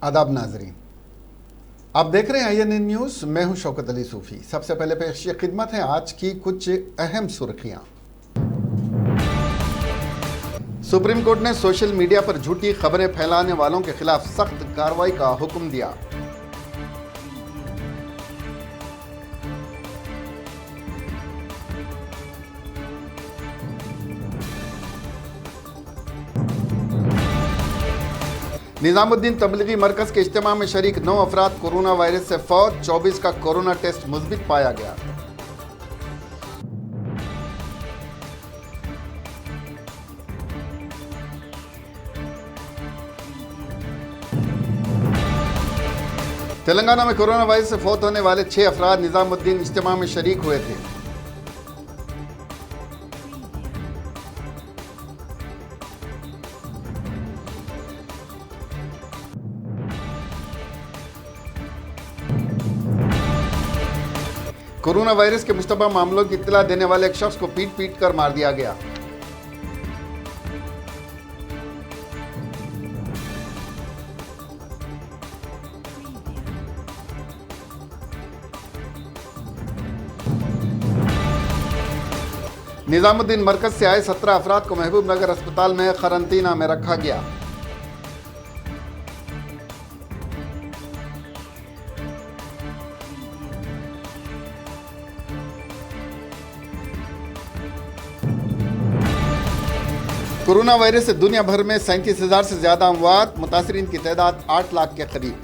आदाब नाजरीन, आप देख रहे हैं INN न्यूज़। मैं हूं शौकत अली सूफ़ी। सबसे पहले पेश खिदमत है आज की कुछ अहम सुर्खियां। सुप्रीम कोर्ट ने सोशल मीडिया पर झूठी खबरें फैलाने वालों के खिलाफ सख्त कार्रवाई का हुक्म दिया। निजामुद्दीन तबलीगी मरकज के इज्तिमा में शरीक 9 अफराद कोरोना वायरस से फौत, 24 का कोरोना टेस्ट मुस्बित पाया गया। तेलंगाना में कोरोना वायरस से फौत होने वाले 6 अफराद निजामुद्दीन इज्तिमा में शरीक हुए थे। कोरोना वायरस के मुश्तबा मामलों की इत्तला देने वाले एक शख्स को पीट पीट कर मार दिया गया। निजामुद्दीन मरकज से आए 17 अफराद को महबूब नगर अस्पताल में क्वारंटीना में रखा गया। कोरोना वायरस से दुनिया भर में 37,000 से ज्यादा अमवात, मुतासरीन की तादाद 8 लाख के करीब।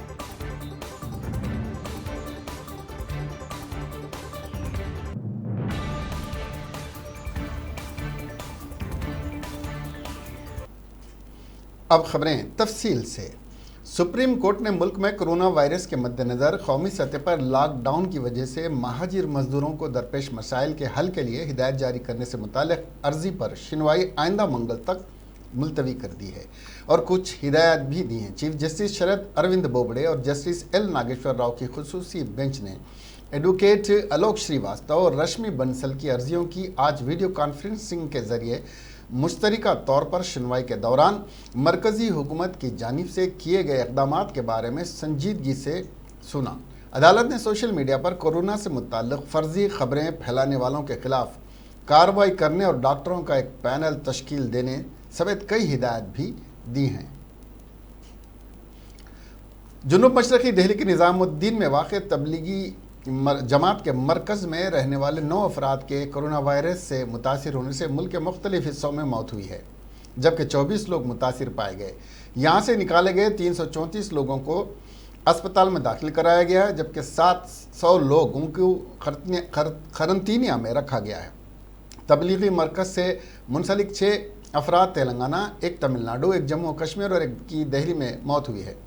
अब खबरें तफसील से। सुप्रीम कोर्ट ने मुल्क में कोरोना वायरस के मद्देनज़र कौमी सतह पर लॉकडाउन की वजह से महाजिर मजदूरों को दरपेश मसाइल के हल के लिए हिदायत जारी करने से मुताल्लिक़ अर्जी पर सुनवाई आइंदा मंगल तक मुलतवी कर दी है और कुछ हिदायत भी दी हैं। चीफ जस्टिस शरद अरविंद बोबड़े और जस्टिस L नागेश्वर राव की खुसूसी बेंच ने एडवोकेट आलोक श्रीवास्तव और रश्मि बंसल की अर्जियों की आज वीडियो कॉन्फ्रेंसिंग के जरिए मुश्तरका तौर पर सुनवाई के दौरान मरकज़ी हुकूमत की जानिब से किए गए इक़दामात के बारे में संजीदगी से सुना। अदालत ने सोशल मीडिया पर कोरोना से मुताल्लिक़ फ़र्ज़ी ख़बरें फैलाने वालों के ख़िलाफ़ कार्रवाई करने और डॉक्टरों का एक पैनल तश्कील देने समेत कई हिदायत भी दी हैं। जुनूब मशरक़ी दिल्ली के निज़ामुद्दीन में वाक़ तबलीगी जमात के मरकज़ में रहने वाले 9 अफराद के कोरोना वायरस से मुतासिर होने से मुल्क के मुख्तलिफ हिस्सों में मौत हुई है, जबकि 24 लोग मुतासिर पाए गए। यहाँ से निकाले गए 334 लोगों को अस्पताल में दाखिल कराया गया है, जबकि 700 लोगों को क्वारंटीना में रखा गया है। तबलीगी मरकज़ से मुंसलिक 6 अफराद तेलंगाना, एक तमिलनाडु, एक जम्मू कश्मीर और एक की दिल्ली में मौत हुई है।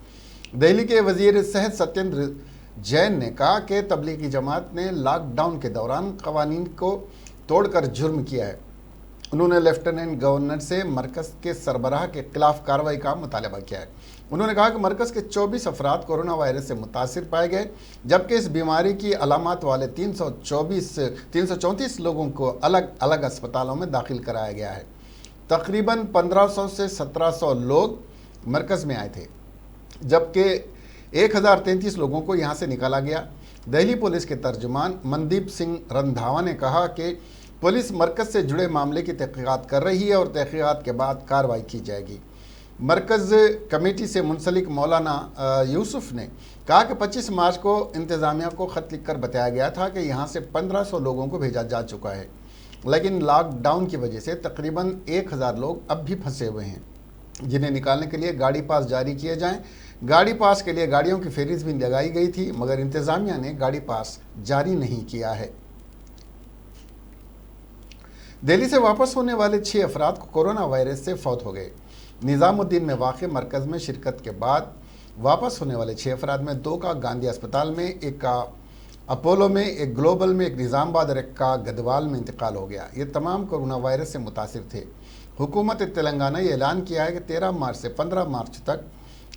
दिल्ली के वज़ीर सेहत सत्येंद्र जैन ने कहा कि तबलीगी जमात ने लॉकडाउन के दौरान कवानीन को तोड़कर जुर्म किया है। उन्होंने लेफ्टिनेंट गवर्नर से मरकज़ के सरबराह के खिलाफ कार्रवाई का मुतालबा किया है। उन्होंने कहा कि मरकज़ के 24 अफराद कोरोना वायरस से मुतासिर पाए गए, जबकि इस बीमारी की अलामत वाले 334 लोगों को अलग अलग अस्पतालों में दाखिल कराया गया है। तकरीबन 1500 से 1700 लोग मरकज़ में आए थे, जबकि 1033 लोगों को यहाँ से निकाला गया। दिल्ली पुलिस के तर्जुमान मनदीप सिंह रंधावा ने कहा कि पुलिस मरकज़ से जुड़े मामले की तहक़ीक़ात कर रही है और तहक़ीक़ात के बाद कार्रवाई की जाएगी। मरकज़ कमेटी से मुंसलिक मौलाना यूसुफ ने कहा कि 25 मार्च को इंतज़ामिया को ख़त लिख कर बताया गया था कि यहाँ से 1500 लोगों को भेजा जा चुका है, लेकिन लॉकडाउन की वजह से तकरीबन 1000 लोग अब भी फंसे हुए हैं, जिन्हें निकालने के लिए गाड़ी पास जारी किए जाएं। गाड़ी पास के लिए गाड़ियों की फहरिस्त भी लगाई गई थी, मगर इंतज़ामिया ने गाड़ी पास जारी नहीं किया है। दिल्ली से वापस होने वाले 6 अफराद को कोरोना वायरस से फौत हो गए। निज़ामुद्दीन में वाक़े मरकज़ में शिरकत के बाद वापस होने वाले 6 अफराद में 2 का गांधी अस्पताल में, एक का अपोलो में, एक ग्लोबल में, एक निज़ामाबाद और एक का गदवाल में इंतकाल हो गया। ये तमाम कोरोना वायरस से मुतासिर थे। हुकूमत तेलंगाना ये ऐलान किया है कि 13 मार्च से 15 मार्च तक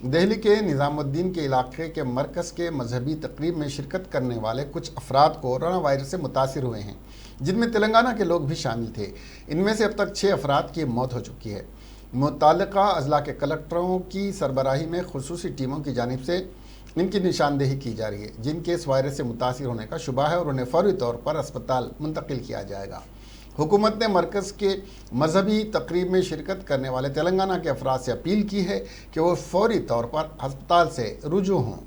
दिल्ली के निज़ामुद्दीन के इलाके के मरकज़ के मजहबी तकरीब में शिरकत करने वाले कुछ अफराद कोरोना वायरस से मुतासिर हुए हैं, जिनमें तेलंगाना के लोग भी शामिल थे। इनमें से अब तक 6 अफराद की मौत हो चुकी है। मुतल्लिका अजला के कलेक्टरों की सरबराही में खुसूसी टीमों की जानिब से इनकी निशानदेही की जा रही है, जिनके इस वायरस से मुतासिर होने का शुबा है, और उन्हें फौरी तौर पर अस्पताल मुंतकिल किया जाएगा। हुकूमत ने मरकज़ के मजहबी तकरीब में शिरकत करने वाले तेलंगाना के अफराद से अपील की है कि वो फौरी तौर पर अस्पताल से रुजू हों।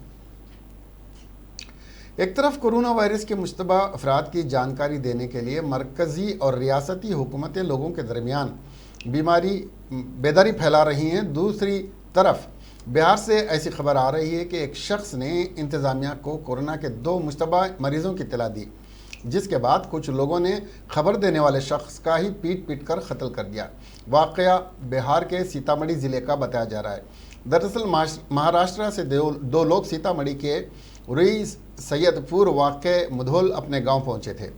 एक तरफ कोरोना वायरस के मुश्तबा अफराद की जानकारी देने के लिए मरकज़ी और रियासती हुकूमतें लोगों के दरमियान बेदारी फैला रही हैं, दूसरी तरफ बिहार से ऐसी खबर आ रही है कि एक शख्स ने इंतज़ामिया को कोरोना के 2 मुश्तबा मरीज़ों की इत्तला दी, जिसके बाद कुछ लोगों ने खबर देने वाले शख्स का ही पीट कर कत्ल कर दिया। वाक़या बिहार के सीतामढ़ी ज़िले का बताया जा रहा है। दरअसल महाराष्ट्र से 2 लोग सीतामढ़ी के रुई सैयदपुर वाक़े मुधोल अपने गांव पहुंचे थे।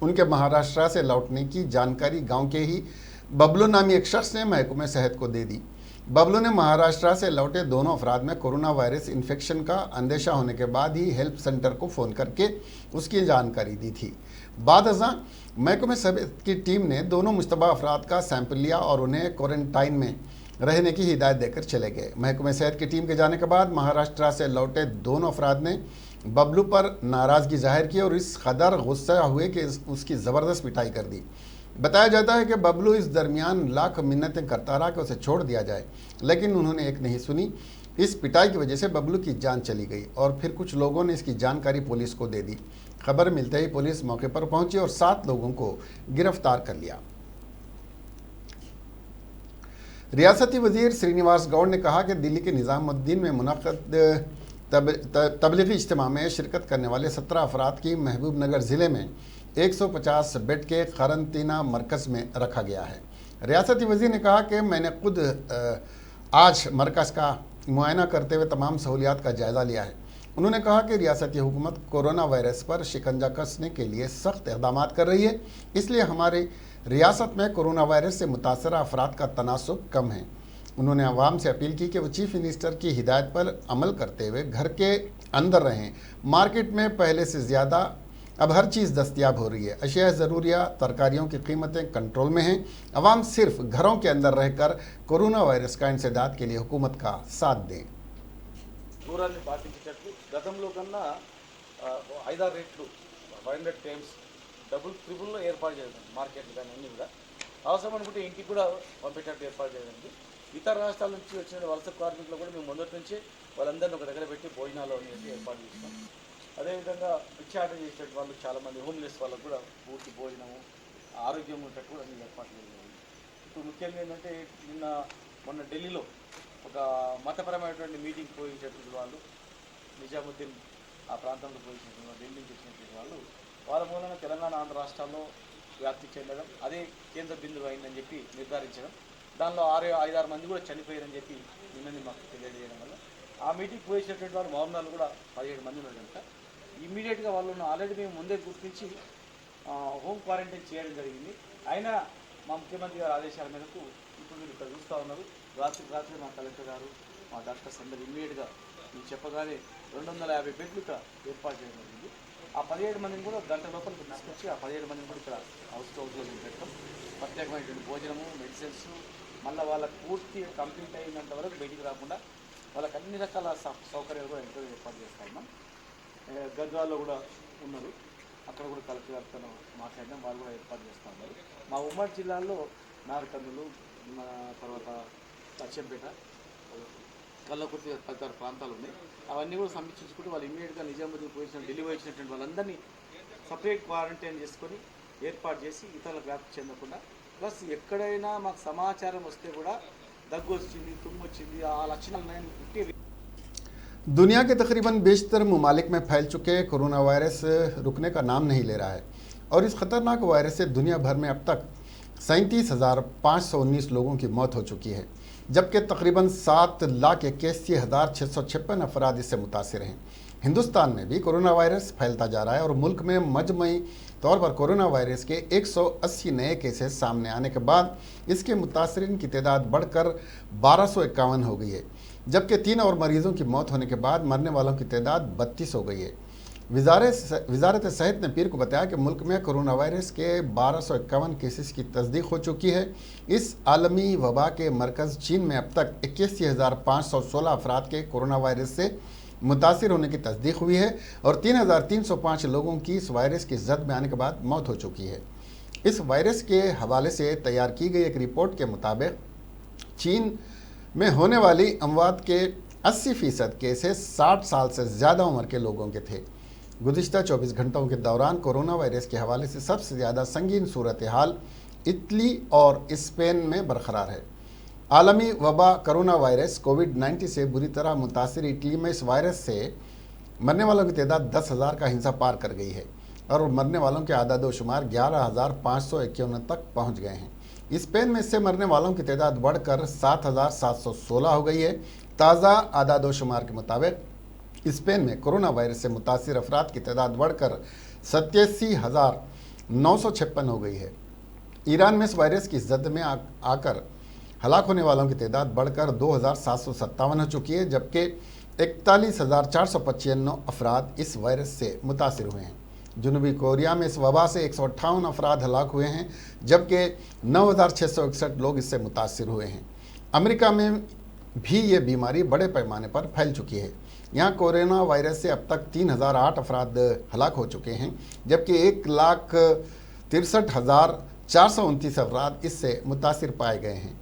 उनके महाराष्ट्र से लौटने की जानकारी गांव के ही बबलू नामी एक शख्स ने महकमे सेहत को दे दी। बबलू ने महाराष्ट्र से लौटे दोनों अफराद में कोरोना वायरस इन्फेक्शन का अंदेशा होने के बाद ही हेल्प सेंटर को फ़ोन करके उसकी जानकारी दी थी। बाद अज़ां महकमे सेहत की टीम ने दोनों मुश्तबा अफराद का सैंपल लिया और उन्हें क्वारंटाइन में रहने की हिदायत देकर चले गए। महकमे सेहत की टीम के जाने के बाद महाराष्ट्र से लौटे दोनों अफराद ने बबलू पर नाराज़गी जाहिर की और इस कदर गुस्सा हुए कि उसकी ज़बरदस्त पिटाई कर दी। बताया जाता है कि बबलू इस दरमियान लाख मिन्नतें करता रहा कि उसे छोड़ दिया जाए, लेकिन उन्होंने एक नहीं सुनी। इस पिटाई की वजह से बबलू की जान चली गई और फिर कुछ लोगों ने इसकी जानकारी पुलिस को दे दी। खबर मिलते ही पुलिस मौके पर पहुंची और 7 लोगों को गिरफ्तार कर लिया। रियासती वजीर श्रीनिवास गौड़ ने कहा कि दिल्ली के निज़ामुद्दीन में मुनक़्क़द तबलीगी इज्तिमा में शिरकत करने वाले 17 अफराद की महबूब नगर ज़िले में 150 बेड के क़रंतीना मरकज़ में रखा गया है। रियासती वज़ीर ने कहा कि मैंने खुद आज मरकज़ का मुआयना करते हुए तमाम सहूलियात का जायज़ा लिया है। उन्होंने कहा कि रियासती हुकूमत कोरोना वायरस पर शिकंजा कसने के लिए सख्त इक़दाम कर रही है, इसलिए हमारी रियासत में कोरोना वायरस से मुतासरा अफराद का तनासुब कम है। उन्होंने अवाम से अपील की कि वो चीफ मिनिस्टर की हिदायत पर अमल करते हुए घर के अंदर रहें। मार्केट में पहले से ज़्यादा अब हर चीज़ दस्तयाब हो रही है। अशिया ज़रूरिया तरकारियों की कीमतें कंट्रोल में हैं। अवाम सिर्फ घरों के अंदर रहकर कोरोना वायरस का इंसदाद के लिए हुकूमत का साथ दें। దూరాన్ని పాటించేటట్లు గతంలో కన్నా 5-6 రెట్లు 500 టైమ్స్ డబుల్ ట్రిపుల్లో ఏర్పాటు చేయడం మార్కెట్లు కానీ అన్నీ కూడా అవసరం అనుకుంటే ఇంటికి కూడా పంపేటట్టు ఏర్పాటు చేయడానికి ఇతర రాష్ట్రాల నుంచి వచ్చిన వలస కార్మికులు కూడా మేము మొదటి నుంచి వాళ్ళందరినీ ఒక దగ్గర పెట్టి భోజనాలు అనేది ఏర్పాటు చేస్తాం. అదేవిధంగా భిక్షాటన చేసేట వాళ్ళు చాలామంది హోమ్లెస్ వాళ్ళకు కూడా పూర్తి భోజనము ఆరోగ్యం ఉన్నట్టు కూడా అన్ని ఏర్పాట్లు చేయాలి. ఇప్పుడు ముఖ్యంగా ఏంటంటే మొన్న ఢిల్లీలో ఒక మతపరమైనటువంటి మీటింగ్ పోయించేటువంటి వాళ్ళు నిజాముద్దీన్ ఆ ప్రాంతంలో పోయించేటువంటి వాళ్ళు ఢిల్లీ నుంచి వచ్చినటువంటి వాళ్ళ మూలంగా తెలంగాణ ఆంధ్ర రాష్ట్రాల్లో వ్యాప్తి చెందడం అదే కేంద్ర బిందువు అయిందని చెప్పి నిర్ధారించడం, దానిలో 5-6 మంది కూడా చనిపోయారని చెప్పి నిన్నని మాకు తెలియజేయడం వల్ల ఆ మీటింగ్ పోయించేటువంటి వాళ్ళు మౌనాలు కూడా 17 మంది ఉన్నారు కనుక ఇమ్మీడియట్గా వాళ్ళను ఆల్రెడీ మేము ముందే గుర్తించి హోమ్ క్వారంటైన్ చేయడం జరిగింది. అయినా మా ముఖ్యమంత్రి గారి ఆదేశాల మేరకు ఇప్పుడు మీరు ఇక్కడ చూస్తూ ఉన్నారు. రాత్రి మా కలెక్టర్ గారు మా డాక్టర్స్ అందరూ ఇమ్మీడియట్గా మీరు చెప్పగానే 250 బెడ్లు ఇక్కడ ఏర్పాటు చేయడం జరిగింది. ఆ 17 మందిని కూడా గంట లోపలికి తీసుకొచ్చి ఆ 17 మందిని కూడా ఇక్కడ హౌస్లో పెట్టడం, ప్రత్యేకమైనటువంటి భోజనము, మెడిసిన్స్, మళ్ళీ వాళ్ళకి పూర్తి కంప్లీట్ అయినంత వరకు బయటికి రాకుండా వాళ్ళకి అన్ని రకాల సౌకర్యాలు కూడా ఎంతో ఏర్పాటు చేస్తా ఉన్నాం. గద్వాల్లో కూడా ఉన్నారు, అక్కడ కూడా కలెక్టర్ గారితో మాట్లాడినాం, వాళ్ళు కూడా ఏర్పాటు చేస్తూ ఉన్నారు. మా ఉమ్మడి జిల్లాల్లో నారకర్నూలు, మన తర్వాత లక్ష్యంపేట, కల్లకుర్తి తదితర ప్రాంతాలు ఉన్నాయి. అవన్నీ కూడా సమీక్షించుకుంటూ వాళ్ళు ఇమీడియట్గా నిజాముద్దీన్ పోయించిన ఢిల్లీ వచ్చినటువంటి వాళ్ళందరినీ సపరేట్ క్వారంటైన్ చేసుకొని ఏర్పాటు చేసి ఇతరులకు వ్యాప్తి చెందకుండా, ప్లస్ ఎక్కడైనా మాకు సమాచారం వస్తే కూడా దగ్గు వచ్చింది, తుమ్ము వచ్చింది, ఆ లక్షణాలు ఉన్నాయని दुनिया के तकरीबन बेशतर ममालिक में फैल चुके कोरोना वायरस रुकने का नाम नहीं ले रहा है और इस ख़तरनाक वायरस से दुनिया भर में अब तक 37,519 लोगों की मौत हो चुकी है, जबकि तकरीबन 7,81,656 अफराद इससे मुतासिर हैं। हिंदुस्तान में भी कोरोना वायरस फैलता जा रहा है और मुल्क में मजमई तौर पर कोरोना वायरस के 180 नए केसेस सामने आने के बाद इसके मुतासरीन की तादाद बढ़कर 1251 हो गई है, जबकि 3 और मरीज़ों की मौत होने के बाद मरने वालों की तादाद 32 हो गई है। वजारत सेहत ने पीर को बताया कि मुल्क में कोरोना वायरस के 1251 केसेस की तस्दीक हो चुकी है। इस आलमी वबा के मरकज़ चीन में अब तक 81,516 अफराद के कोरोना वायरस से मुतासिर होने की तस्दीक हुई है और 3,305 लोगों की इस वायरस की जद में आने के बाद मौत हो चुकी है। इस वायरस के हवाले से तैयार की गई एक रिपोर्ट के मुताबिक चीन में होने वाली अमवात के 80% केसेस 60 साल से ज़्यादा उम्र के लोगों के थे। गुज़िश्ता 24 घंटों के दौरान कोरोना वायरस के हवाले से सबसे ज़्यादा संगीन सूरत हाल इटली और स्पेन में बरकरार है। आलमी वबा कोरोना वायरस कोविड-19 से बुरी तरह मुतासिर इटली में इस वायरस से मरने वालों की तादाद 10,000 का हिंसा पार कर गई है और मरने वालों के आदाद शुमार 11,551 तक पहुंच गए हैं। स्पेन में इससे मरने वालों की तादाद बढ़कर 7,716 हो गई है। ताज़ा आदाद शुमार के मुताबिक स्पेन में कोरोना वायरस से मुतासिर अफराद की तादाद बढ़कर 87,956 हो गई है। ईरान में इस वायरस की जद में आकर हलाक होने वालों की तादाद बढ़कर 2,757 हो चुकी है, जबकि 41,495 अफराद इस वायरस से मुतासिर हुए हैं। जनूबी कोरिया में इस वबा से 158 अफराद हलाक हुए हैं, जबकि 9,661 लोग इससे मुतासिर हुए हैं। अमेरिका में भी ये बीमारी बड़े पैमाने पर फैल चुकी है। यहाँ कोरोना वायरस से अब तक 3,008 अफराद हलाक हो चुके हैं, जबकि 1,63,429 अफराद इससे मुतासिर पाए गए हैं।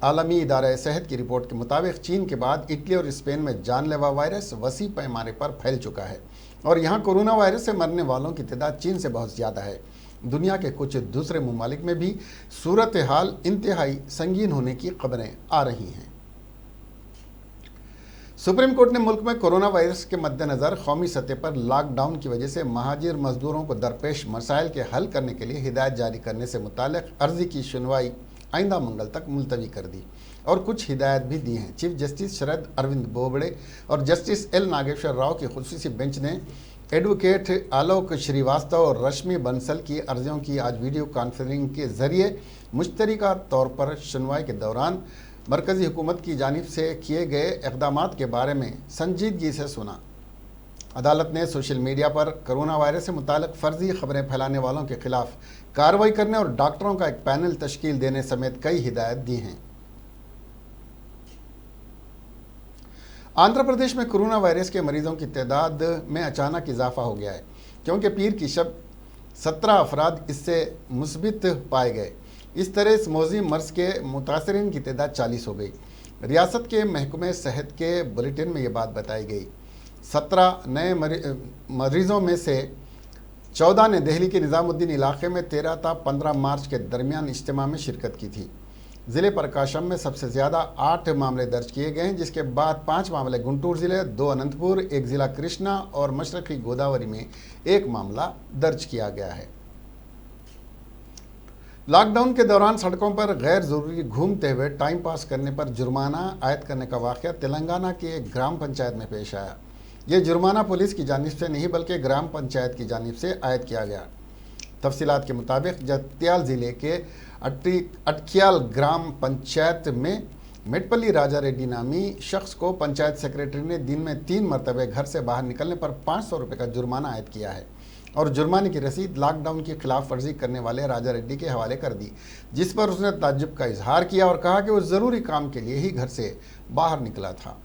आलमी इदारा सेहत की रिपोर्ट के मुताबिक चीन के बाद इटली और स्पेन में जानलेवा वायरस वसी पैमाने पर फैल चुका है और यहाँ कोरोना वायरस से मरने वालों की तादाद चीन से बहुत ज़्यादा है। दुनिया के कुछ दूसरे ममालिक में भी सूरत हाल इंतहाई संगीन होने की खबरें आ रही हैं। सुप्रीम कोर्ट ने मुल्क में कोरोना वायरस के मद्देनज़र कौमी सतह पर लॉकडाउन की वजह से महाजिर मजदूरों को दरपेश मसाइल के हल करने के लिए हिदायत जारी करने से मुताल्लिक़ अर्जी की सुनवाई आइंदा मंगल तक मुलतवी कर दी और कुछ हिदायत भी दी हैं। चीफ जस्टिस शरद अरविंद बोबड़े और जस्टिस एल नागेश्वर राव की खुसूसी बेंच ने एडवोकेट आलोक श्रीवास्तव और रश्मि बंसल की अर्जियों की आज वीडियो कॉन्फ्रेंसिंग के ज़रिए मुश्तरका तौर पर सुनवाई के दौरान मरकज़ी हुकूमत की जानिब से किए गए इक़दामात के बारे में संजीदगी से सुना। अदालत ने सोशल मीडिया पर कोरोना वायरस से मुताल्लिक़ फ़र्ज़ी खबरें फैलाने वालों के ख़िलाफ़ कार्रवाई करने और डॉक्टरों का एक पैनल तश्कील देने समेत कई हिदायत दी हैं। आंध्र प्रदेश में कोरोना वायरस के मरीजों की तादाद में अचानक इजाफा हो गया है, क्योंकि पीर की शब 17 अफराद इससे मुस्बित पाए गए। इस तरह इस मौजी मर्ज के मुतासरीन की तादाद 40 हो गई। रियासत के महकमे सेहत के बुलेटिन में ये बात बताई गई। 17 नए मरीज़ों में से 14 ने दिल्ली के निज़ामुद्दीन इलाके में 13 था 15 मार्च के दरमियान इज्तिमा में शिरकत की थी। ज़िले प्रकाशम में सबसे ज़्यादा 8 मामले दर्ज किए गए हैं, जिसके बाद 5 मामले गुंटूर ज़िले, 2 अनंतपुर, 1 ज़िला कृष्णा और मशरक़ी गोदावरी में 1 मामला दर्ज किया गया है। लॉकडाउन के दौरान सड़कों पर गैर ज़रूरी घूमते हुए टाइम पास करने पर जुर्माना आयद करने का वाक़या तेलंगाना की एक ग्राम पंचायत में पेश आया। ये जुर्माना पुलिस की जानिब से नहीं बल्कि ग्राम पंचायत की जानिब से आयद किया गया। तफसीलात के मुताबिक जगत्याल ज़िले के अटकियाल ग्राम पंचायत में मेटपल्ली राजा रेड्डी नामी शख्स को पंचायत सेक्रेटरी ने दिन में 3 मरतबे घर से बाहर निकलने पर 500 रुपये का जुर्माना आयद किया है और जुर्माने की रसीद लॉकडाउन की खिलाफ वर्जी करने वाले राजा रेड्डी के हवाले कर दी, जिस पर उसने ताज्जुब का इजहार किया और कहा कि वो ज़रूरी काम के लिए ही घर से बाहर निकला था।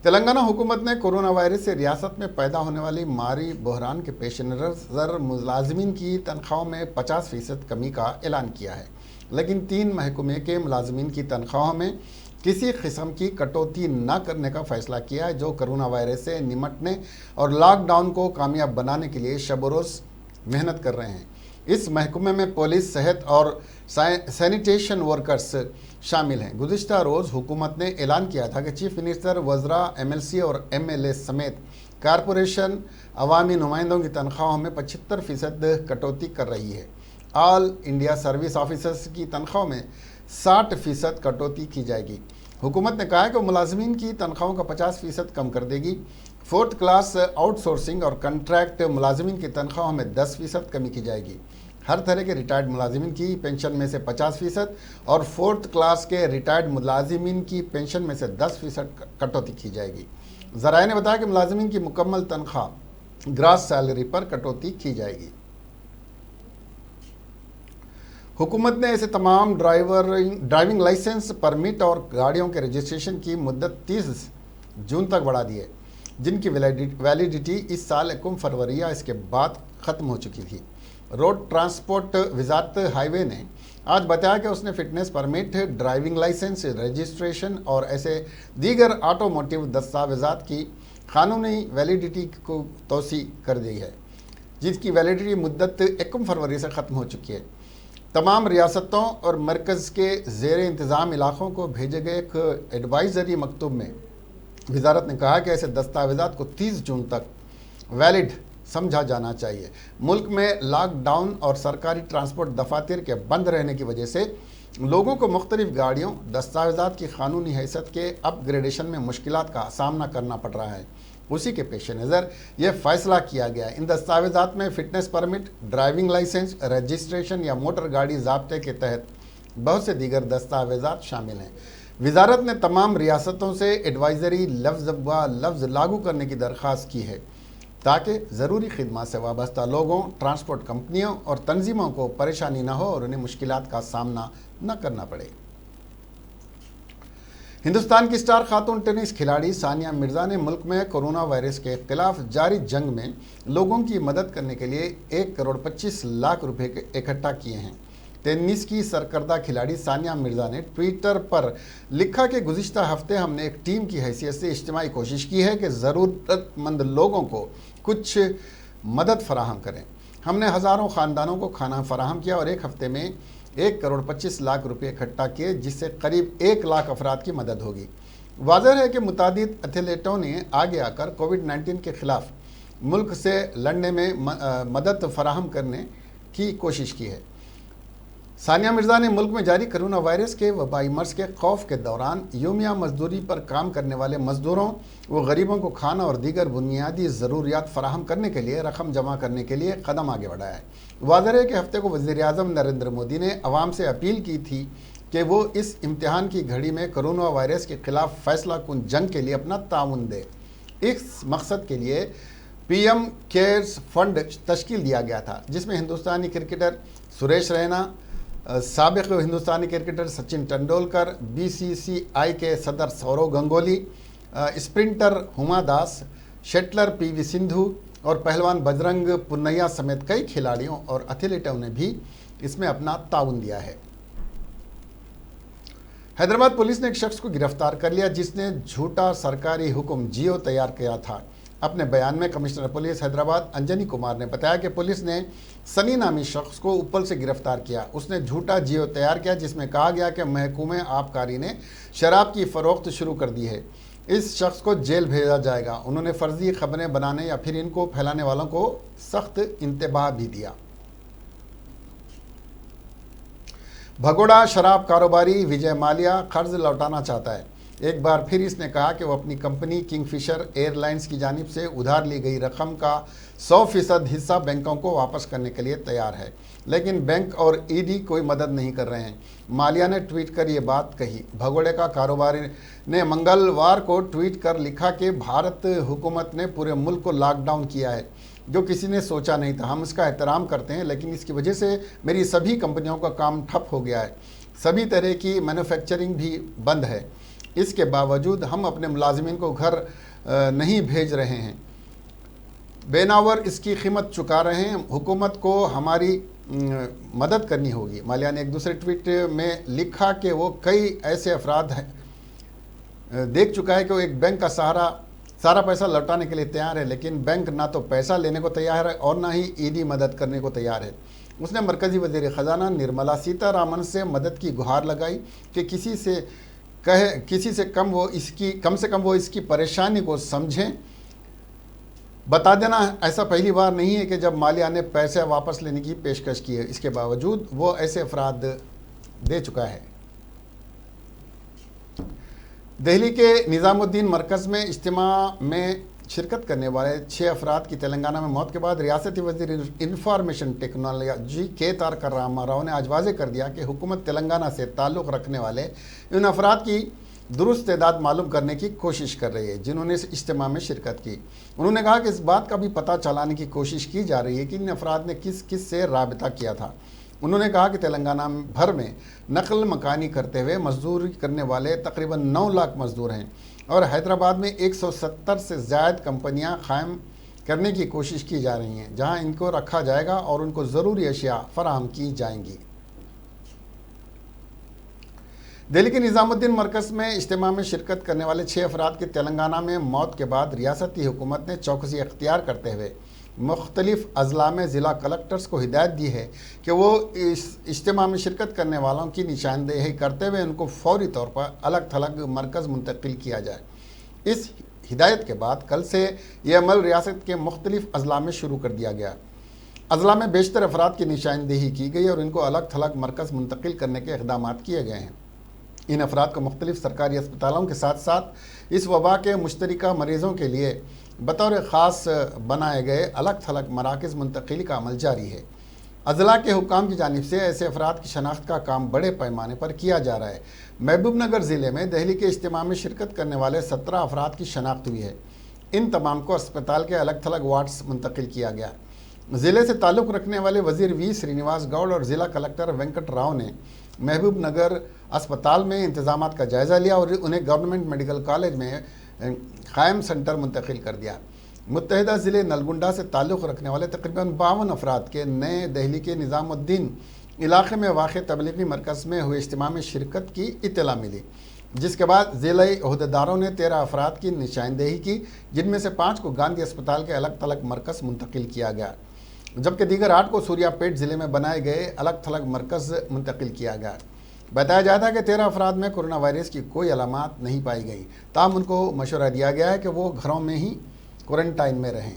तेलंगाना हुकूमत ने कोरोना वायरस से रियासत में पैदा होने वाली मारी बहरान के पेश नज़र मुलाजमीन की तनख्वाहों में 50% कमी का ऐलान किया है, लेकिन 3 महकमे के मुलाजमीन की तनख्वाहों में किसी किस्म की कटौती न करने का फैसला किया है, जो कोरोना वायरस से निमटने और लॉकडाउन को कामयाब बनाने के लिए शब रोज़ मेहनत कर रहे हैं। इस महकमे में पुलिस, सेहत और सैनिटेशन वर्कर्स शामिल हैं। गुज़िश्ता रोज़ हुकूमत ने ऐलान किया था कि चीफ मिनिस्टर, वज़रा, MLC और MLA समेत कारपोरेशन अवामी नुमाइंदों की तनख्वाहों में 75% कटौती कर रही है। ऑल इंडिया सर्विस ऑफिसर्स की तनख्वाहों में 60% कटौती की जाएगी। हुकूमत ने कहा है कि मुलाजमीन की तनख्वाहों का 50% कम कर देगी। 4th क्लास आउटसोर्सिंग और कॉन्ट्रैक्ट मुलाजमीन की तनख्वाहों में 10% कमी की जाएगी। हर तरह के रिटायर्ड मुलाजिमीन की पेंशन में से 50% और 4th क्लास के रिटायर्ड मुलाजिमीन की पेंशन में से 10% कटौती की जाएगी। ذرائع نے بتایا کہ ملازمین کی مکمل تنخواہ گراس سیلری پر کٹوتی کی جائے گی۔ حکومت نے ایسے تمام ڈرائیونگ لائسنس، پرمٹ اور گاڑیوں کے رجسٹریشن کی مدت 30 جون تک بڑھا دی ہے، جن کی ویلیڈیٹی اس سال 1 فروری یا اس کے بعد ختم ہو چکی تھی۔ روڈ ٹرانسپورٹ وزارت ہائی وے نے آج بتایا کہ اس نے fitness permit, driving licence, registration اور ایسے دیگر آٹوموٹیو دستاویزات کی قانونی ویلیڈیٹی کو توسیع کر دی ہے، جس کی ویلیڈیٹی مدت 1 فروری سے ختم ہو چکی ہے۔ تمام ریاستوں اور مرکز کے زیر انتظام علاقوں کو بھیجے گئے ایک ایڈوائزری مکتوب میں وزارت نے کہا کہ ایسے دستاویزات کو 30 جون تک ویلڈ سمجھا جانا چاہیے۔ ملک میں لاک ڈاؤن اور سرکاری ٹرانسپورٹ دفاتر کے بند رہنے کی وجہ سے لوگوں کو مختلف گاڑیوں، دستاویزات کی قانونی حیثیت کے اپ گریڈیشن میں مشکلات کا سامنا کرنا پڑ رہا ہے۔ اسی کے پیش نظر یہ فیصلہ کیا گیا۔ ان دستاویزات میں fitness permit, driving licence, registration یا موٹر گاڑی ضابطے کے تحت بہت سے دیگر دستاویزات شامل ہیں۔ وزارت نے تمام ریاستوں سے ایڈوائزری لفظ و لفظ لاگو کرنے کی درخواست کی ہے تاکہ ضروری خدمات سے وابستہ لوگوں، ٹرانسپورٹ کمپنیوں اور تنظیموں کو پریشانی نہ ہو اور انہیں مشکلات کا سامنا نہ کرنا پڑے۔ ہندوستان کی اسٹار خاتون ٹینس کھلاڑی ثانیہ مرزا نے ملک میں کورونا وائرس کے خلاف جاری جنگ میں لوگوں کی مدد کرنے کے لیے 1,25,00,000 روپے اکٹھا کیے ہیں۔ ٹینس کی سرکردہ کھلاڑی ثانیہ مرزا نے ٹویٹر پر لکھا کہ گزشتہ ہفتے ہم نے ایک ٹیم کی حیثیت سے اجتماعی کوشش کی ہے کہ ضرورت مند لوگوں کو کچھ مدد فراہم کریں۔ ہم نے ہزاروں خاندانوں کو کھانا فراہم کیا اور ایک ہفتے میں 1,25,00,000 روپے اکٹھا کیے، جس سے قریب 1,00,000 افراد کی مدد ہوگی۔ واضح ہے کہ متعدد ایتھلیٹوں نے آگے آ کر کووڈ-19 کے خلاف ملک سے لڑنے میں مدد فراہم کرنے کی کوشش کی ہے۔ ثانیہ مرزا نے ملک میں جاری کرونا وائرس کے وبائی مرض کے خوف کے دوران یومیہ مزدوری پر کام کرنے والے مزدوروں و غریبوں کو کھانا اور دیگر بنیادی ضروریات فراہم کرنے کے لیے رقم جمع کرنے کے لیے قدم آگے بڑھایا ہے۔ واضح ہے کہ ہفتے کو وزیر اعظم نریندر مودی نے عوام سے اپیل کی تھی کہ وہ اس امتحان کی گھڑی میں کرونا وائرس کے خلاف فیصلہ کن جنگ کے لیے اپنا تعاون دے۔ اس مقصد کے لیے پی ایم کیئرز فنڈ تشکیل دیا گیا تھا، جس میں ہندوستانی کرکٹر سریش رینا، سابق ہندوستانی cricketer Sachin Tendulkar, B C C I کے صدر Sourav Ganguly, sprinter Hima Das, shuttler P V Sindhu اور پہلوان بجرنگ پنیا سمیت کئی کھلاڑیوں اور ایتھلیٹوں نے بھی اس میں اپنا تعاون دیا ہے۔ حیدرآباد پولیس نے ایک شخص کو گرفتار کر لیا جس نے جھوٹا سرکاری حکم جیو تیار کیا تھا۔ اپنے بیان میں کمشنر پولیس حیدرآباد انجنی کمار نے بتایا کہ پولیس نے سنی نامی شخص کو اپل سے گرفتار کیا۔ اس نے جھوٹا جیو تیار کیا جس میں کہا گیا کہ محکمہ آبکاری نے شراب کی فروخت شروع کر دی ہے۔ اس شخص کو جیل بھیجا جائے گا۔ انہوں نے فرضی خبریں بنانے یا پھر ان کو پھیلانے والوں کو سخت انتباہ بھی دیا۔ بھگوڑا شراب کاروباری وجے مالیا قرض لوٹانا چاہتا ہے۔ ایک بار پھر اس نے کہا کہ وہ اپنی کمپنی کنگ فشر ایئر لائنز کی جانب سے ادھار لی گئی رقم کا 100% حصہ بینکوں کو واپس کرنے کے لیے تیار ہے، لیکن بینک اور ای ڈی کوئی مدد نہیں کر رہے ہیں۔ مالیا نے ٹویٹ کر یہ بات کہی۔ بھگوڑے کا کاروباری نے منگلوار کو ٹویٹ کر لکھا کہ بھارت حکومت نے پورے ملک کو لاک ڈاؤن کیا ہے، جو کسی نے سوچا نہیں تھا۔ ہم اس کا احترام کرتے ہیں، لیکن اس کی وجہ سے میری سبھی کمپنیوں کا کام ٹھپ ہو گیا ہے، سبھی طرح کی مینوفیکچرنگ بھی بند ہے۔ اس کے باوجود ہم اپنے ملازمین کو گھر نہیں بھیج رہے ہیں، بیناور اس کی قیمت چکا رہے ہیں۔ حکومت کو ہماری مدد کرنی ہوگی۔ مالیا نے ایک دوسرے ٹویٹ میں لکھا کہ وہ کئی ایسے افراد دیکھ چکا ہے کہ وہ ایک بینک کا سارا پیسہ لوٹانے کے لیے تیار ہے، لیکن بینک نہ تو پیسہ لینے کو تیار ہے اور نہ ہی ای ڈی مدد کرنے کو تیار ہے۔ اس نے مرکزی وزیر خزانہ نرملا سیتا رامن سے مدد کی گہار لگائی کہ کسی سے کم سے کم وہ اس کی پریشانی کو سمجھیں۔ بتا دینا ایسا پہلی بار نہیں ہے کہ جب مالیا نے پیسے واپس لینے کی پیشکش کی ہے، اس کے باوجود وہ ایسے افراد دے چکا ہے۔ دہلی کے نظام الدین مرکز میں اجتماع میں شرکت کرنے والے 6 افراد کی تلنگانہ میں موت کے بعد ریاستی وزیر انفارمیشن ٹیکنالوجی کے تارکا راما راؤ نے آج واضح کر دیا کہ حکومت تلنگانہ سے تعلق رکھنے والے ان افراد کی درست تعداد معلوم کرنے کی کوشش کر رہی ہے جنہوں نے اس اجتماع میں شرکت کی۔ انہوں نے کہا کہ اس بات کا بھی پتہ چلانے کی کوشش کی جا رہی ہے کہ ان افراد نے کس کس سے رابطہ کیا تھا۔ انہوں نے کہا کہ تلنگانہ بھر میں نقل مکانی کرتے ہوئے مزدوری کرنے والے تقریباً 9 لاکھ مزدور ہیں اور حیدرآباد میں 170 سے زائد کمپنیاں قائم کرنے کی کوشش کی جا رہی ہیں جہاں ان کو رکھا جائے گا اور ان کو ضروری اشیاء فراہم کی جائیں گی۔ دہلی کے نظام الدین مرکز میں اجتماع میں شرکت کرنے والے 6 افراد کی تلنگانہ میں موت کے بعد ریاستی حکومت نے چوکسی اختیار کرتے ہوئے مختلف اضلاع میں ضلع کلکٹرز کو ہدایت دی ہے کہ وہ اس اجتماع میں شرکت کرنے والوں کی نشاندہی کرتے ہوئے ان کو فوری طور پر الگ تھلگ مرکز منتقل کیا جائے۔ اس ہدایت کے بعد کل سے یہ عمل ریاست کے مختلف اضلاع میں شروع کر دیا گیا۔ اضلاع میں بیشتر افراد کی نشاندہی کی گئی اور ان کو الگ تھلگ مرکز منتقل کرنے کے اقدامات کیے گئے ہیں۔ ان افراد کو مختلف سرکاری اسپتالوں کے ساتھ ساتھ اس وبا کے مشترکہ مریضوں کے لیے بطور خاص بنائے گئے الگ تھلگ مراکز منتقلی کا عمل جاری ہے۔ اضلاع کے حکام کی جانب سے ایسے افراد کی شناخت کا کام بڑے پیمانے پر کیا جا رہا ہے۔ محبوب نگر ضلع میں دہلی کے اجتماع میں شرکت کرنے والے 17 افراد کی شناخت ہوئی ہے۔ ان تمام کو اسپتال کے الگ تھلگ وارڈز منتقل کیا گیا۔ ضلع سے تعلق رکھنے والے وزیر وی سرینواس گوڑ اور ضلع کلکٹر وینکٹ راؤ نے محبوب نگر اسپتال میں انتظامات کا جائزہ لیا اور انہیں گورنمنٹ میڈیکل کالج میں قائم سینٹر منتقل کر دیا۔ متحدہ ضلع نلگنڈا سے تعلق رکھنے والے تقریباً 52 افراد کے نئے دہلی کے نظام الدین علاقے میں واقع تبلیغی مرکز میں ہوئے اجتماع میں شرکت کی اطلاع ملی، جس کے بعد ضلعی عہدیداروں نے 13 افراد کی نشاندہی کی، جن میں سے 5 کو گاندھی اسپتال کے الگ تھلگ مرکز منتقل کیا گیا، جبکہ دیگر 8 کو سوریا پیٹ ضلع میں بنائے گئے الگ تھلگ مرکز منتقل کیا گیا۔ بتایا جاتا ہے کہ 13 افراد میں کورونا وائرس کی کوئی علامات نہیں پائی گئی، تاہم ان کو مشورہ دیا گیا ہے کہ وہ گھروں میں ہی کوارنٹائن میں رہیں۔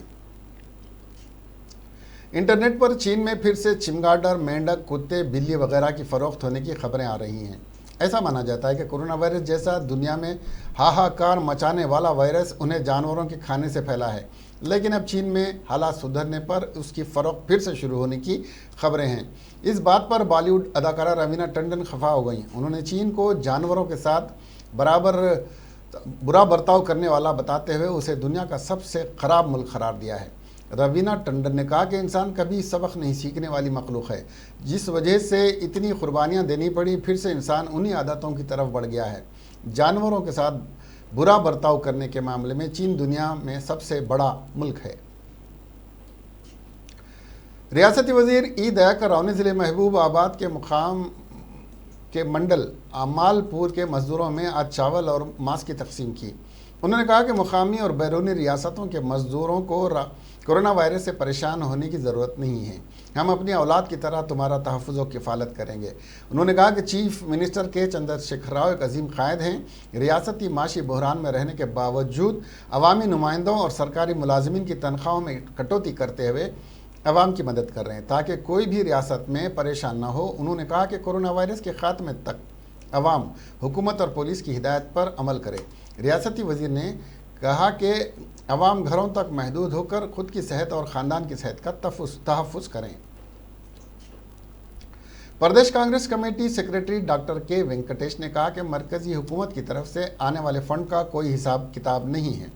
انٹرنیٹ پر چین میں پھر سے چمگاڈر، مینڈک، کتے، بلی وغیرہ کی فروخت ہونے کی خبریں آ رہی ہیں۔ ایسا مانا جاتا ہے کہ کورونا وائرس جیسا دنیا میں ہاہاکار مچانے والا وائرس انہیں جانوروں کے کھانے سے پھیلا ہے، لیکن اب چین میں حالات سدھرنے پر اس کی فروخت پھر سے شروع ہونے کی خبریں ہیں۔ اس بات پر بالی ووڈ اداکارہ روینہ ٹنڈن خفا ہو گئیں۔ انہوں نے چین کو جانوروں کے ساتھ برا برتاؤ کرنے والا بتاتے ہوئے اسے دنیا کا سب سے خراب ملک قرار دیا ہے۔ روینہ ٹنڈن نے کہا کہ انسان کبھی سبق نہیں سیکھنے والی مخلوق ہے، جس وجہ سے اتنی قربانیاں دینی پڑی، پھر سے انسان انہی عادتوں کی طرف بڑھ گیا ہے۔ جانوروں کے ساتھ برا برتاؤ کرنے کے معاملے میں چین دنیا میں سب سے بڑا ملک ہے۔ ریاستی وزیر ای دیاکر راؤ نے ضلع محبوب آباد کے مقام کے منڈل امال پور کے مزدوروں میں آج چاول اور ماسک کی تقسیم کی۔ انہوں نے کہا کہ مقامی اور بیرونی ریاستوں کے مزدوروں کو کورونا وائرس سے پریشان ہونے کی ضرورت نہیں ہے، ہم اپنی اولاد کی طرح تمہارا تحفظ و کفالت کریں گے۔ انہوں نے کہا کہ چیف منسٹر کے چندر شیکھر راؤ ایک عظیم قائد ہیں، ریاستی معاشی بحران میں رہنے کے باوجود عوامی نمائندوں اور سرکاری ملازمین کی تنخواہوں میں کٹوتی کرتے ہوئے عوام کی مدد کر رہے ہیں تاکہ کوئی بھی ریاست میں پریشان نہ ہو۔ انہوں نے کہا کہ کورونا وائرس کے خاتمے تک عوام، حکومت اور پولیس کی ہدایت پر عمل کرے۔ ریاستی وزیر نے کہا کہ عوام گھروں تک محدود ہو کر خود کی صحت اور خاندان کی صحت کا تحفظ کریں۔ Pradesh Congress committee secretary doctor کے وینکٹیش نے کہا کہ مرکزی حکومت کی طرف سے آنے والے فنڈ کا کوئی حساب کتاب نہیں ہے۔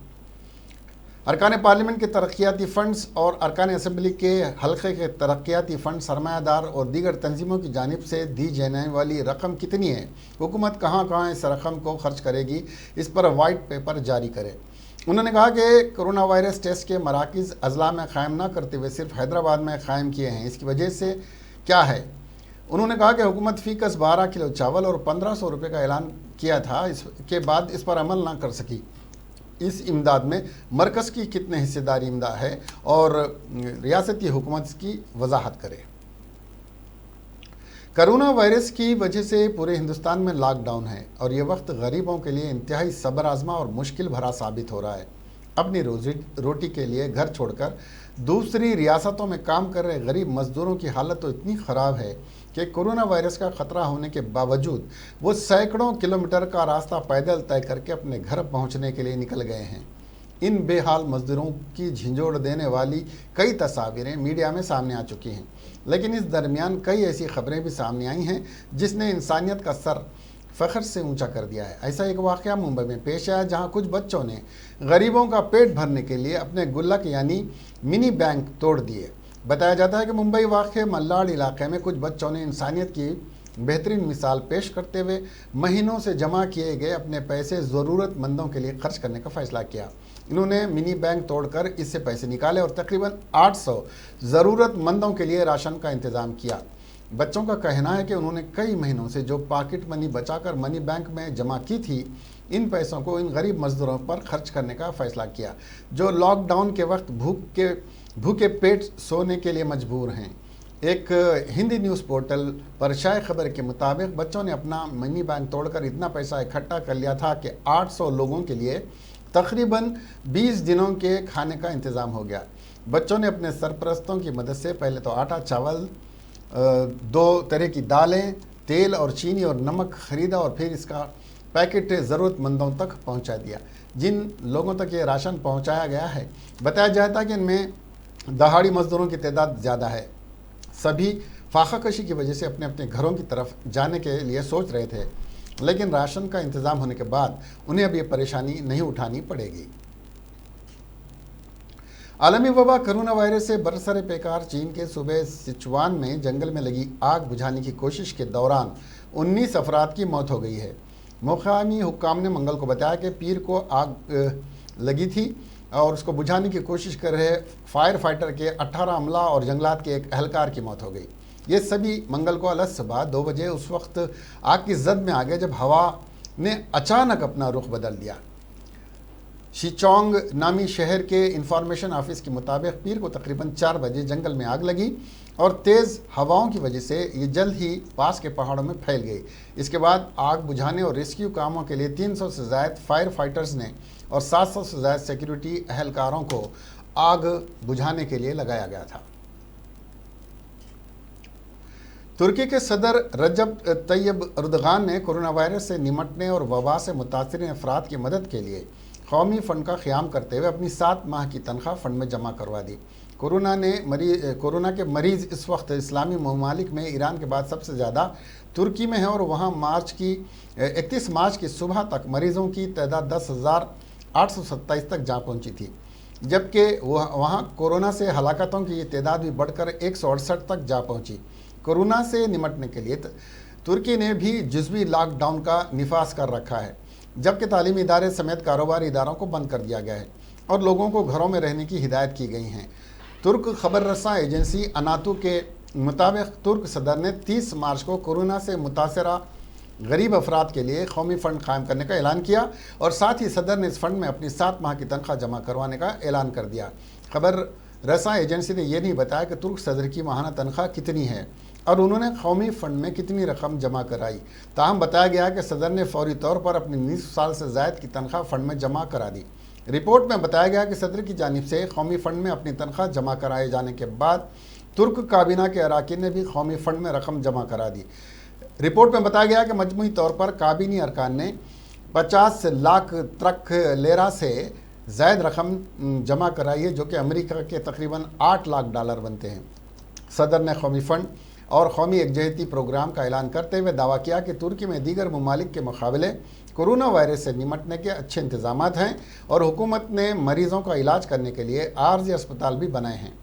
ارکان پارلیمنٹ کے ترقیاتی فنڈز اور ارکان اسمبلی کے حلقے کے ترقیاتی فنڈ، سرمایہ دار اور دیگر تنظیموں کی جانب سے دی جانے والی رقم کتنی ہے، حکومت کہاں کہاں اس رقم کو خرچ کرے گی، اس پر وائٹ پیپر جاری کرے۔ انہوں نے کہا کہ کورونا وائرس ٹیسٹ کے مراکز اضلاع میں قائم نہ کرتے ہوئے صرف حیدرآباد میں قائم کیے ہیں، اس کی وجہ سے کیا ہے۔ انہوں نے کہا کہ حکومت فی کس 12 کلو چاول اور 1500 روپے کا اعلان کیا تھا، اس کے بعد اس پر عمل نہ کر سکی۔ اس امداد میں مرکز کی کتنے حصے داری امداد ہے اور ریاستی حکومت کی وضاحت کرے۔ کرونا وائرس کی وجہ سے پورے ہندوستان میں لاک ڈاؤن ہے اور یہ وقت غریبوں کے لیے انتہائی صبر آزما اور مشکل بھرا ثابت ہو رہا ہے۔ اپنی روٹی کے لیے گھر چھوڑ کر دوسری ریاستوں میں کام کر رہے غریب مزدوروں کی حالت تو اتنی خراب ہے کہ کورونا وائرس کا خطرہ ہونے کے باوجود وہ سینکڑوں کلومیٹر کا راستہ پیدل طے کر کے اپنے گھر پہنچنے کے لیے نکل گئے ہیں۔ ان بے حال مزدوروں کی جھنجھوڑ دینے والی کئی تصاویریں میڈیا میں سامنے آ چکی ہیں، لیکن اس درمیان کئی ایسی خبریں بھی سامنے آئی ہیں جس نے انسانیت کا سر फ़ख्र से ऊंचा कर दिया है। ऐसा एक वाक़या मुंबई में पेश आया जहां कुछ बच्चों ने गरीबों का पेट भरने के लिए अपने गुल्लक यानी मिनी बैंक तोड़ दिए। बताया जाता है कि मुंबई वाक़े मल्लाड इलाके में कुछ बच्चों ने इंसानियत की बेहतरीन मिसाल पेश करते हुए महीनों से जमा किए गए अपने पैसे ज़रूरतमंदों के लिए खर्च करने का फ़ैसला किया। इन्होंने मिनी बैंक तोड़कर इससे पैसे निकाले और तकरीबन 800 ज़रूरतमंदों के लिए राशन का इंतज़ाम किया। बच्चों का कहना है कि उन्होंने कई महीनों से जो पॉकेट मनी बचाकर मनी बैंक में जमा की थी, इन पैसों को इन गरीब मजदूरों पर खर्च करने का फ़ैसला किया जो लॉकडाउन के वक्त भूखे पेट सोने के लिए मजबूर हैं। एक हिंदी न्यूज़ पोर्टल पर शाये खबर के मुताबिक बच्चों ने अपना मनी बैंक तोड़कर इतना पैसा इकट्ठा कर लिया था कि 800 लोगों के लिए तकरीबन 20 दिनों के खाने का इंतज़ाम हो गया। बच्चों ने अपने सरपरस्तों की मदद से पहले तो आटा, चावल, 2 तरह की दालें, तेल और चीनी और नमक खरीदा और फिर इसका पैकेट ज़रूरतमंदों तक पहुंचा दिया। जिन लोगों तक ये राशन पहुंचाया गया है, बताया जाता है कि इनमें दहाड़ी मजदूरों की तादाद ज़्यादा है। सभी फाखा कशी की वजह से अपने अपने घरों की तरफ जाने के लिए सोच रहे थे, लेकिन राशन का इंतज़ाम होने के बाद उन्हें अब ये परेशानी नहीं उठानी पड़ेगी। आलमी वबा कोरोना वायरस से बरसरे पेकार चीन के सूबे सिचुआन में जंगल में लगी आग बुझाने की कोशिश के दौरान 19 अफराद की मौत हो गई है। मुकामी हुक्काम ने मंगल को बताया कि पीर को आग लगी थी और उसको बुझाने की कोशिश कर रहे फायर फाइटर के 18 अमला और जंगलात के एक एहलकार की मौत हो गई। ये सभी मंगल को अलग सुबह 2 बजे उस वक्त आग की जद में आ गए जब हवा ने अचानक अपना रुख बदल दिया। शिचोंग नामी शहर के इंफॉर्मेशन ऑफिस के मुताबिक पीर को तकरीबन 4 बजे जंगल में आग लगी और तेज़ हवाओं की वजह से ये जल्द ही पास के पहाड़ों में फैल गई। इसके बाद आग बुझाने और रेस्क्यू कामों के लिए 300 से ज़ायद फायर फाइटर्स ने और 700 से ज़ायद सिक्योरिटी अहलकारों को आग बुझाने के लिए लगाया गया था। तुर्की के सदर रजब तैयब अर्दगान ने कोरोना वायरस से निमटने और वबा से मुतासरीन अफराद की मदद के लिए कौमी फ़ंड का क़याम करते हुए अपनी 7 माह की तनख्वाह फ़ंड में जमा करवा दी। कोरोना के मरीज़ इस वक्त इस्लामी ममालिक में ईरान के बाद सबसे ज़्यादा तुर्की में है और वहाँ 31 मार्च की सुबह तक मरीज़ों की तादाद 10,827 तक जा पहुँची थी, जबकि वहाँ कोरोना से हलाकतों की ये तादाद भी बढ़कर 168 तक जा पहुँची। कोरोना से निमटने के लिए तुर्की ने भी जुज़वी लॉकडाउन का निफाज कर रखा है, जबकि तालीमी इदारे समेत कारोबारी इदारों को बंद कर दिया गया है और लोगों को घरों में रहने की हिदायत की गई हैं। तुर्क खबर रसा एजेंसी अनातु के मुताबिक तुर्क सदर ने 30 मार्च को कोरोना से मुतासरा गरीब अफराद के लिए कौमी फ़ंड कायम करने का ऐलान किया और साथ ही सदर ने इस फ़ंड में अपनी 7 माह की तनख्वाह जमा करवाने का ऐलान कर दिया। खबर रसा एजेंसी ने यह नहीं बताया कि तुर्क सदर की माहाना तनख्वाह कितनी है और उन्होंने कौमी फ़ंड में कितनी रकम जमा कराई। ताहम बताया गया कि सदर ने फौरी तौर पर अपनी 19 साल से ज़ायद की तनख्वाह फ़ंड में जमा करा दी। रिपोर्ट में बताया गया कि सदर की जानिब से कौमी फ़ंड में अपनी तनख्वाह जमा कराए जाने के बाद तुर्क काबीना के अरकान ने भी कौमी फ़ंड में रकम जमा करा दी। रिपोर्ट में बताया गया कि मजमूई तौर पर काबीनी अरकान ने 50 लाख तुर्क लेरा से ज़ायद रकम जमा कराई है, जो कि अमेरिका के तकरीबन $8 लाख बनते हैं। सदर ने कौमी फ़ंड और कौमी एकजहती प्रोग्राम का ऐलान करते हुए दावा किया कि तुर्की में दीगर ममालिक के मुकाबले कोरोना वायरस से निमटने के अच्छे इंतजाम हैं और हुकूमत ने मरीज़ों का इलाज करने के लिए आर्जी अस्पताल भी बनाए हैं।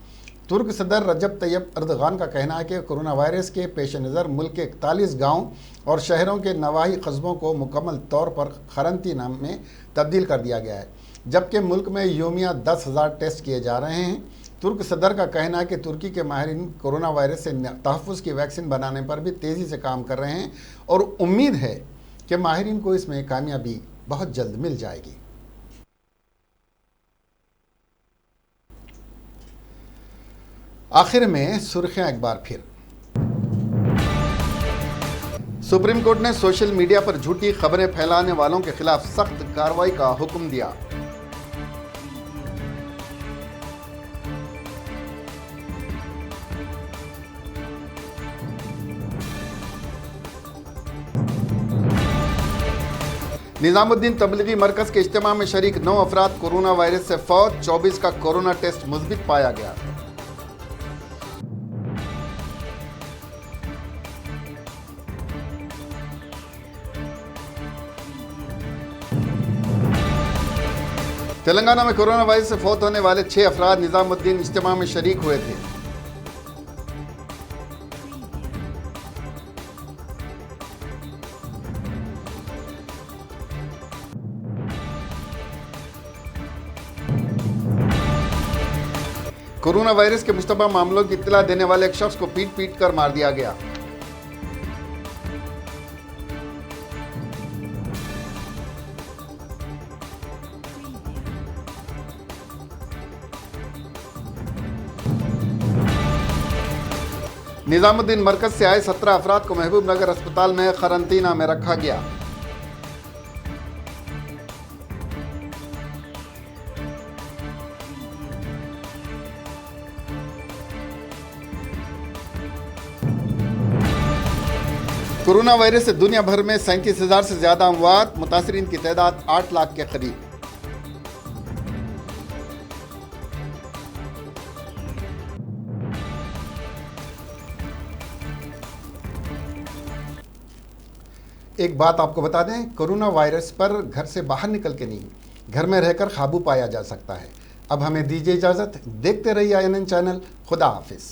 तुर्क सदर रजब तैयब अर्दगान का कहना है कि कोरोना वायरस के पेश नज़र मुल्क के 41 गाँव और शहरों के नवाही कस्बों को मुकम्मल तौर पर खरंतीना में तब्दील कर दिया गया है, जबकि मुल्क में योमिया 10,000 टेस्ट किए जा रहे हैं। तुर्क सदर का कहना है कि तुर्की के माहिरीन कोरोना वायरस से तहफ़्फ़ुज़ की वैक्सीन बनाने पर भी तेज़ी से काम कर रहे हैं और उम्मीद है कि माहिरीन को इसमें कामयाबी बहुत जल्द मिल जाएगी। आखिर में सुर्खियां एक बार फिर। सुप्रीम कोर्ट ने सोशल मीडिया पर झूठी खबरें फैलाने वालों के खिलाफ सख्त कार्रवाई का हुक्म दिया। निजामुद्दीन तबलीगी मरकज़ के इज्तिमा में शरीक 9 अफराद कोरोना वायरस से फौत, 24 का कोरोना टेस्ट मुस्बित पाया गया। تلنگانہ میں کورونا وائرس سے فوت ہونے والے 6 افراد نظام الدین اجتماع میں شریک ہوئے تھے۔ کورونا وائرس کے مشتبہ معاملوں کی اطلاع دینے والے ایک شخص کو پیٹ پیٹ کر مار دیا گیا۔ نظام الدین مرکز سے آئے 17 افراد کو محبوب نگر اسپتال میں قرنطینہ میں رکھا گیا۔ کورونا وائرس سے دنیا بھر میں 37,000 سے زیادہ اموات، متاثرین کی تعداد 8 لاکھ کے قریب۔ ایک بات آپ کو بتا دیں، کورونا وائرس پر گھر سے باہر نکل کے نہیں، گھر میں رہ کر قابو پایا جا سکتا ہے۔ اب ہمیں دیجیے اجازت، دیکھتے رہیے INN چینل۔ خدا حافظ۔